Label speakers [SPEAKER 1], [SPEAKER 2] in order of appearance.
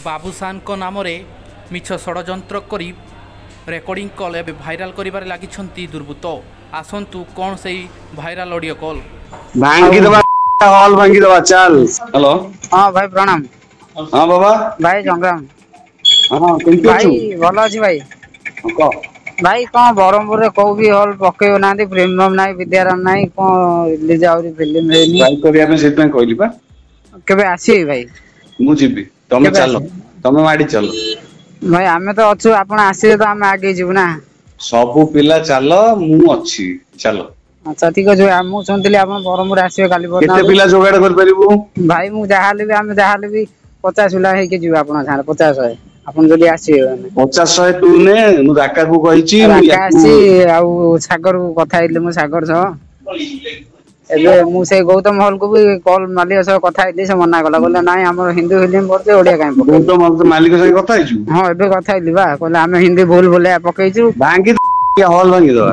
[SPEAKER 1] ବାବୁସାନଙ୍କ ନାମରେ ମିଛ ଷଡ଼ଯନ୍ତ୍ର କରି ରେକର୍ଡିଂ କଲ୍ ଏବେ ଭାଇରାଲ କରିବାରେ ଲାଗିଛନ୍ତି ଦୁର୍ବୃତ୍ତ। ଆସନ୍ତୁ କ'ଣ ସେଇ ଭାଇରାଲ ଅଡ଼ିଓ କଲ୍।
[SPEAKER 2] ଭାଙ୍ଗିଦବା ହଲ୍ ଭାଙ୍ଗିଦବା ଚାଲ। ହ୍ୟାଲୋ
[SPEAKER 3] हाँ भाई प्रणाम।
[SPEAKER 2] ହଁ ବାବା
[SPEAKER 3] भाई संग्राम
[SPEAKER 2] ହଁ କେମିତି
[SPEAKER 3] भाई
[SPEAKER 2] ଅଛୁ?
[SPEAKER 3] भल अच्छी भाई।
[SPEAKER 2] ହଁ, କହ।
[SPEAKER 3] भाई कौन ब्रह्मपुर कौ भी हॉल पकेब ना प्रीमियम ना विद्याराम ना कौन रिलीज आउरी फिल्म हेनी
[SPEAKER 2] ଟ୍ରାଇ କରିବା ପାଇଁ ସେଥିପାଇଁ କହିଲି ବା।
[SPEAKER 3] केबे आसी भाई
[SPEAKER 2] ମୁଁ ଯିବି ତମେ
[SPEAKER 3] केबे
[SPEAKER 2] ଚାଲ
[SPEAKER 3] आसी
[SPEAKER 2] ତମେ ମାଡି ଚାଲ।
[SPEAKER 3] भाई आमे तो अच्छु आपण आसीबे तो आमे आगे जीवु ना।
[SPEAKER 2] ସବୁ ପିଲା ଚାଲ ମୁଁ ଅଛି ଚାଲ।
[SPEAKER 3] अच्छा ठीक अछि भाई मु सुनतिली आपण ब्रह्मपुर आसीबे काली
[SPEAKER 2] କେତେ
[SPEAKER 3] परना
[SPEAKER 2] ପିଲା ଯୋଗାଡ଼ କରିପାରିବୁ?
[SPEAKER 3] भाई मु जाहाले भी आमे जाहाले भी 50 पिला हे के जीव आपण सारे 50 100 आपण जदी आसीबे
[SPEAKER 2] 50 100 ତୁ ନେ ମୁଁ ରାକାକୁ କହିଛି ମୁଁ
[SPEAKER 3] राका
[SPEAKER 2] ୟାକୁ
[SPEAKER 3] आसी आउ सागर को कथा हेले मु सागर छ एबे मु से गौतम हॉल को भी कॉल मालिक सह कथा हेली से मना कला बोले नाइ हमर हिंदी फिल्म पड़ते ओडिया काई पके
[SPEAKER 2] ବହୁତ ମାଲିକ ସାଙ୍ଗେ କଥା ହେଇଛୁ।
[SPEAKER 3] हां एबे कथा हेली बा कहले आमे हिंदी भूल बोले पकेइछु
[SPEAKER 2] ଭାଙ୍ଗି ହଲ୍ ଭାଙ୍ଗିଦବା।